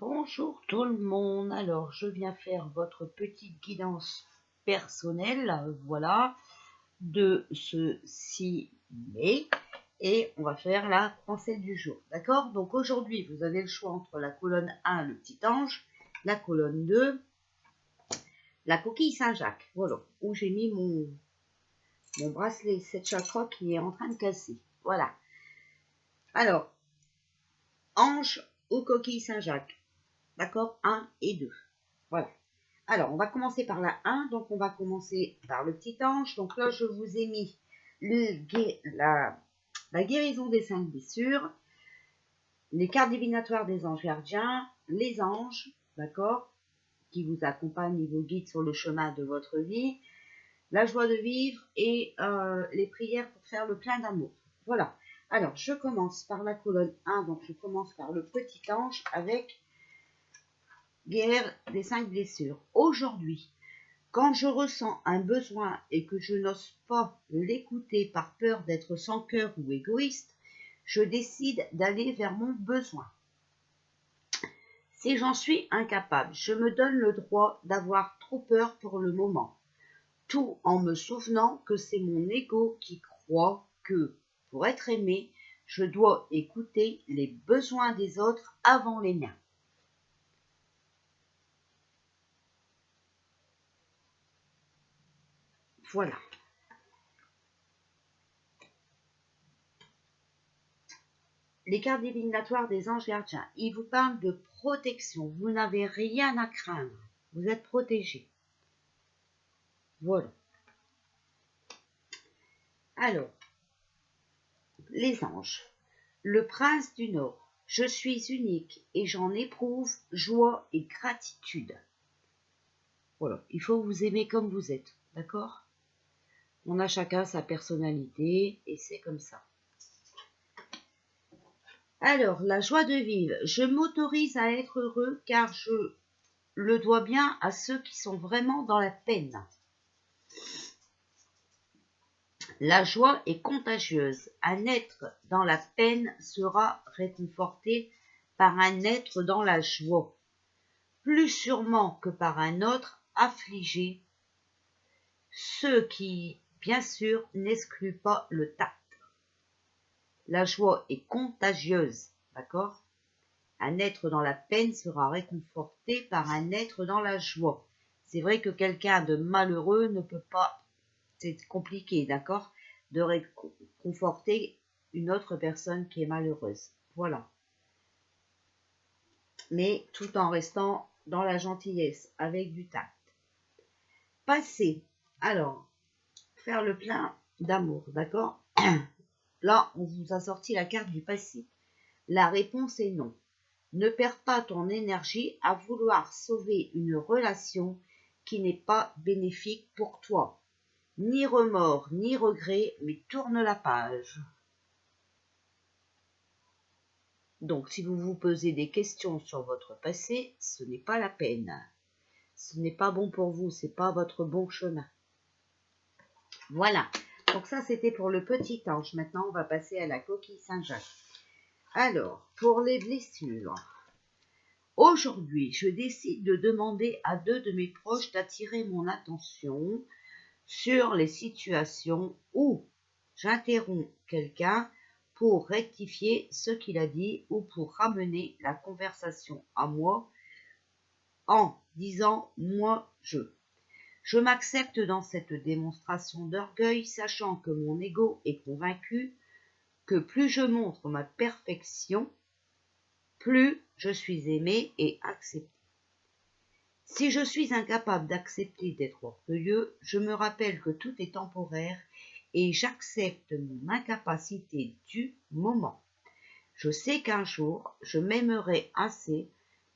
Bonjour tout le monde, alors je viens faire votre petite guidance personnelle, voilà, de ce 6 mai et on va faire la pensée du jour, d'accord? Donc aujourd'hui vous avez le choix entre la colonne 1, le petit ange, la colonne 2, la coquille Saint-Jacques, voilà, où j'ai mis mon bracelet 7 chakras qui est en train de casser, voilà. Alors, ange ou coquille Saint-Jacques, d'accord? 1 et 2. Voilà. Alors, on va commencer par la 1. Donc, on va commencer par le petit ange. Donc là, je vous ai mis la guérison des 5 blessures, les cartes divinatoires des anges gardiens, les anges, d'accord, qui vous accompagnent et vous guident sur le chemin de votre vie, la joie de vivre et les prières pour faire le plein d'amour. Voilà. Alors, je commence par la colonne 1. Donc, je commence par le petit ange avec guerre des 5 blessures. Aujourd'hui, quand je ressens un besoin et que je n'ose pas l'écouter par peur d'être sans cœur ou égoïste, je décide d'aller vers mon besoin. Si j'en suis incapable, je me donne le droit d'avoir trop peur pour le moment, tout en me souvenant que c'est mon ego qui croit que, pour être aimé, je dois écouter les besoins des autres avant les miens. Voilà. Les cartes divinatoires des anges gardiens, ils vous parlent de protection. Vous n'avez rien à craindre. Vous êtes protégé. Voilà. Alors, les anges. Le prince du Nord. Je suis unique et j'en éprouve joie et gratitude. Voilà. Il faut vous aimer comme vous êtes. D'accord? On a chacun sa personnalité et c'est comme ça. Alors, la joie de vivre. Je m'autorise à être heureux car je le dois bien à ceux qui sont vraiment dans la peine. La joie est contagieuse. Un être dans la peine sera réconforté par un être dans la joie, plus sûrement que par un autre affligé, ce qui, bien sûr, n'exclut pas le tact. La joie est contagieuse, d'accord? Un être dans la peine sera réconforté par un être dans la joie. C'est vrai que quelqu'un de malheureux ne peut pas, c'est compliqué, d'accord, de réconforter une autre personne qui est malheureuse. Voilà. Mais tout en restant dans la gentillesse, avec du tact. Passer. Alors, faire le plein d'amour, d'accord? Là, on vous a sorti la carte du passé. La réponse est non. Ne perds pas ton énergie à vouloir sauver une relation qui n'est pas bénéfique pour toi. Ni remords, ni regrets, mais tourne la page. Donc, si vous vous posez des questions sur votre passé, ce n'est pas la peine. Ce n'est pas bon pour vous, ce n'est pas votre bon chemin. Voilà. Donc ça, c'était pour le petit ange. Maintenant, on va passer à la coquille Saint-Jacques. Alors, pour les blessures. Aujourd'hui, je décide de demander à 2 de mes proches d'attirer mon attention sur les situations où j'interromps quelqu'un pour rectifier ce qu'il a dit ou pour ramener la conversation à moi en disant « moi, je ». Je m'accepte dans cette démonstration d'orgueil, sachant que mon ego est convaincu que plus je montre ma perfection, plus je suis aimé et accepté. Si je suis incapable d'accepter d'être orgueilleux, je me rappelle que tout est temporaire et j'accepte mon incapacité du moment. Je sais qu'un jour, je m'aimerai assez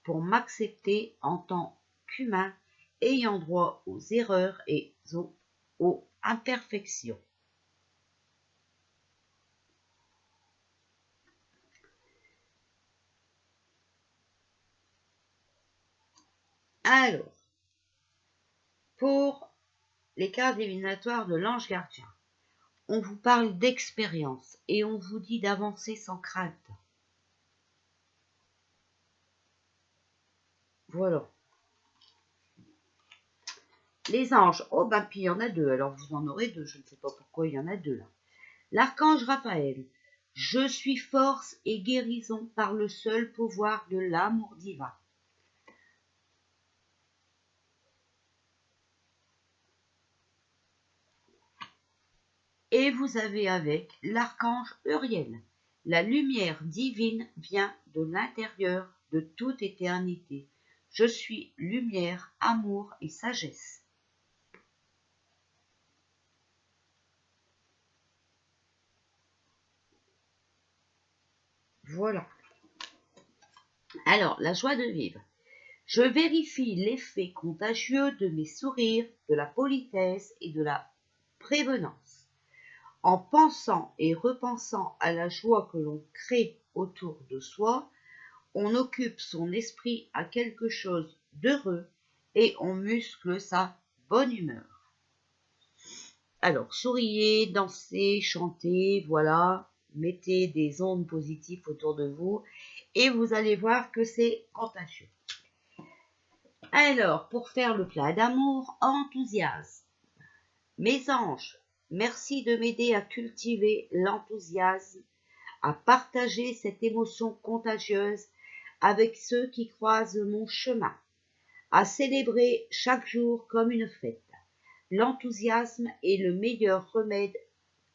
pour m'accepter en tant qu'humain ayant droit aux erreurs et aux imperfections. Alors, pour les cartes divinatoires de l'ange gardien, on vous parle d'expérience et on vous dit d'avancer sans crainte. Voilà. Les anges, oh ben puis il y en a deux, alors vous en aurez deux, je ne sais pas pourquoi il y en a deux là. L'archange Raphaël, je suis force et guérison par le seul pouvoir de l'amour divin. Et vous avez avec l'archange Uriel. La lumière divine vient de l'intérieur de toute éternité. Je suis lumière, amour et sagesse. Voilà. Alors, la joie de vivre. Je vérifie l'effet contagieux de mes sourires, de la politesse et de la prévenance. En pensant et repensant à la joie que l'on crée autour de soi, on occupe son esprit à quelque chose d'heureux et on muscle sa bonne humeur. Alors, souriez, dansez, chantez, voilà, mettez des ondes positives autour de vous et vous allez voir que c'est contagieux. Alors, pour faire le plat d'amour, enthousiasme. Mes anges, merci de m'aider à cultiver l'enthousiasme, à partager cette émotion contagieuse avec ceux qui croisent mon chemin, à célébrer chaque jour comme une fête. L'enthousiasme est le meilleur remède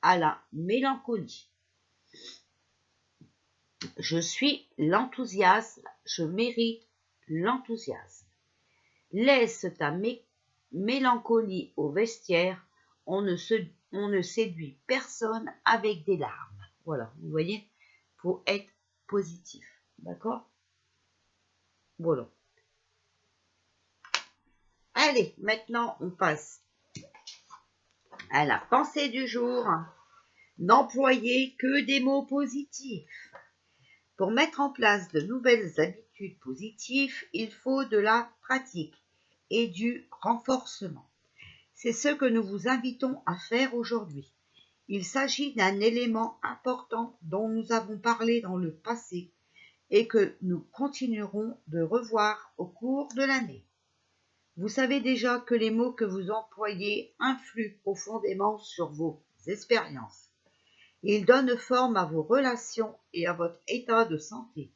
à la mélancolie. Je suis l'enthousiasme, je mérite l'enthousiasme. Laisse ta mélancolie au vestiaire, on ne séduit personne avec des larmes. Voilà, vous voyez, il faut être positif, d'accord? Voilà. Allez, maintenant on passe à la pensée du jour. N'employez que des mots positifs. Pour mettre en place de nouvelles habitudes positives, il faut de la pratique et du renforcement. C'est ce que nous vous invitons à faire aujourd'hui. Il s'agit d'un élément important dont nous avons parlé dans le passé et que nous continuerons de revoir au cours de l'année. Vous savez déjà que les mots que vous employez influent profondément sur vos expériences. Ils donnent forme à vos relations et à votre état de santé,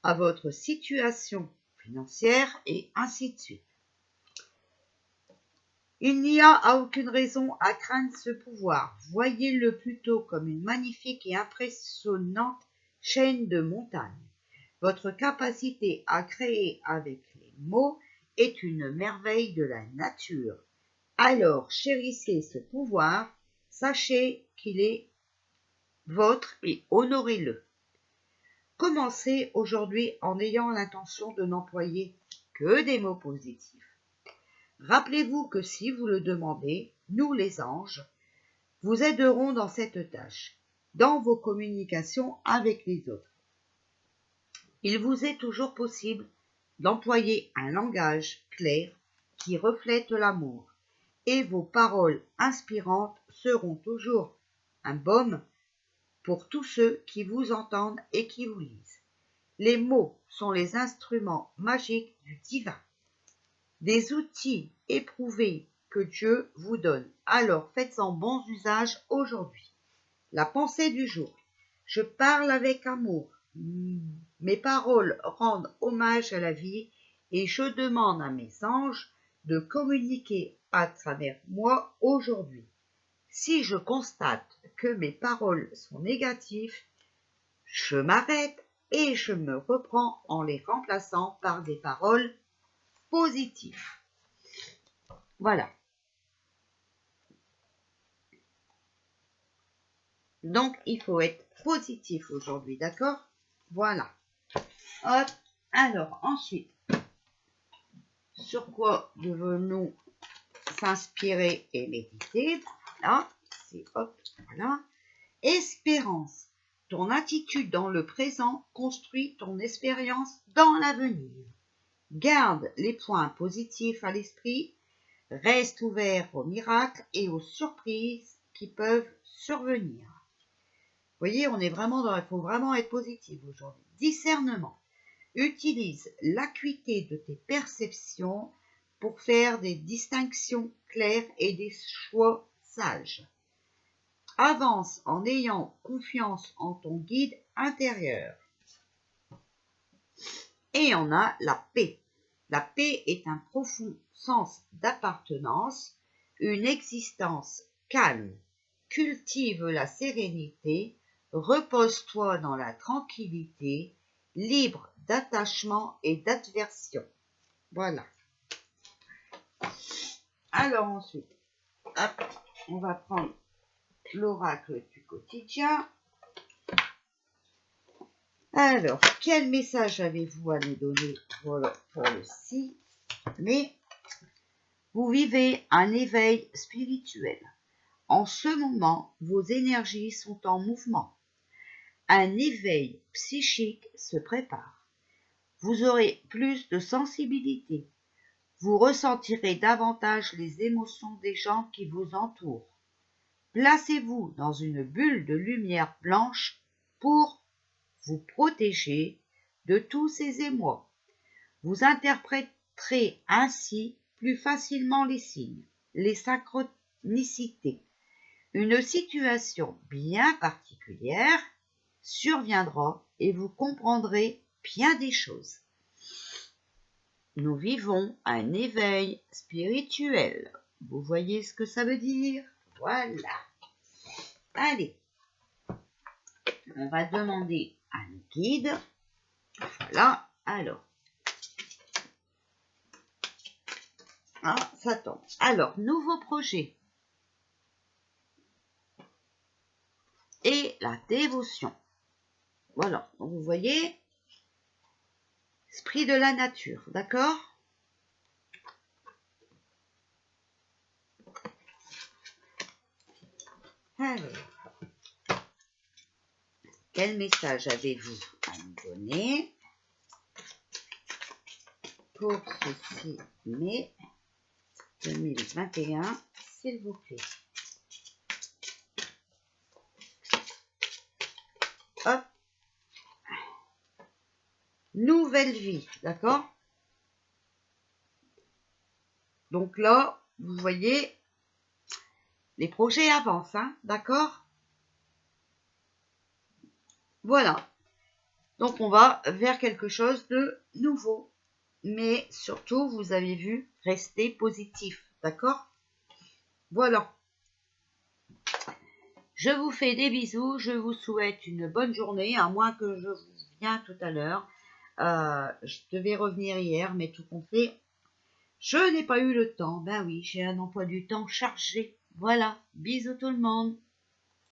à votre situation financière et ainsi de suite. Il n'y a aucune raison à craindre ce pouvoir. Voyez-le plutôt comme une magnifique et impressionnante chaîne de montagnes. Votre capacité à créer avec les mots est une merveille de la nature. Alors chérissez ce pouvoir, sachez qu'il est vôtre et honorez-le. Commencez aujourd'hui en ayant l'intention de n'employer que des mots positifs. Rappelez-vous que si vous le demandez, nous les anges, vous aiderons dans cette tâche, dans vos communications avec les autres. Il vous est toujours possible d'employer un langage clair qui reflète l'amour, et vos paroles inspirantes seront toujours un baume pour tous ceux qui vous entendent et qui vous lisent. Les mots sont les instruments magiques du divin, des outils éprouvés que Dieu vous donne. Alors faites-en bon usage aujourd'hui. La pensée du jour. Je parle avec amour. Mes paroles rendent hommage à la vie et je demande à mes anges de communiquer à travers moi aujourd'hui. Si je constate que mes paroles sont négatives, je m'arrête et je me reprends en les remplaçant par des paroles positives. Voilà. Donc, il faut être positif aujourd'hui, d'accord? Voilà. Hop. Alors, ensuite, sur quoi devons-nous s'inspirer et méditer? Là, c'est hop, voilà. Espérance. Ton attitude dans le présent construit ton expérience dans l'avenir. Garde les points positifs à l'esprit. Reste ouvert aux miracles et aux surprises qui peuvent survenir. Vous voyez, on est vraiment il faut vraiment être positif aujourd'hui. Discernement. Utilise l'acuité de tes perceptions pour faire des distinctions claires et des choix sages. Avance en ayant confiance en ton guide intérieur. Et on a la paix. La paix est un profond sens d'appartenance, une existence calme. Cultive la sérénité, repose-toi dans la tranquillité, libre d'attachement et d'adversion. Voilà. Alors ensuite, hop, on va prendre l'oracle du quotidien. Alors, quel message avez-vous à nous donner pour le 6 mai? Vous vivez un éveil spirituel. En ce moment, vos énergies sont en mouvement. Un éveil psychique se prépare. Vous aurez plus de sensibilité. Vous ressentirez davantage les émotions des gens qui vous entourent. Placez-vous dans une bulle de lumière blanche pour vous protéger de tous ces émois. Vous interpréterez ainsi plus facilement les signes, les synchronicités. Une situation bien particulière surviendra et vous comprendrez bien des choses. Nous vivons un éveil spirituel. Vous voyez ce que ça veut dire? Voilà. Allez, on va demander à nos guides. Voilà, alors. Ah, ça tombe. Alors, nouveau projet. Et la dévotion. Voilà, donc vous voyez, esprit de la nature, d'accord? Alors, quel message avez-vous à nous donner pour ce 6 mai 2021, s'il vous plaît? Hop. Nouvelle vie, d'accord? Donc là, vous voyez, les projets avancent, hein, d'accord? Voilà. Donc on va vers quelque chose de nouveau. Mais surtout, vous avez vu, restez positif, d'accord? Voilà. Je vous fais des bisous, je vous souhaite une bonne journée, à moins que je vous vienne tout à l'heure. Je devais revenir hier, mais tout compte fait, je n'ai pas eu le temps. Ben oui, j'ai un emploi du temps chargé. Voilà, bisous tout le monde.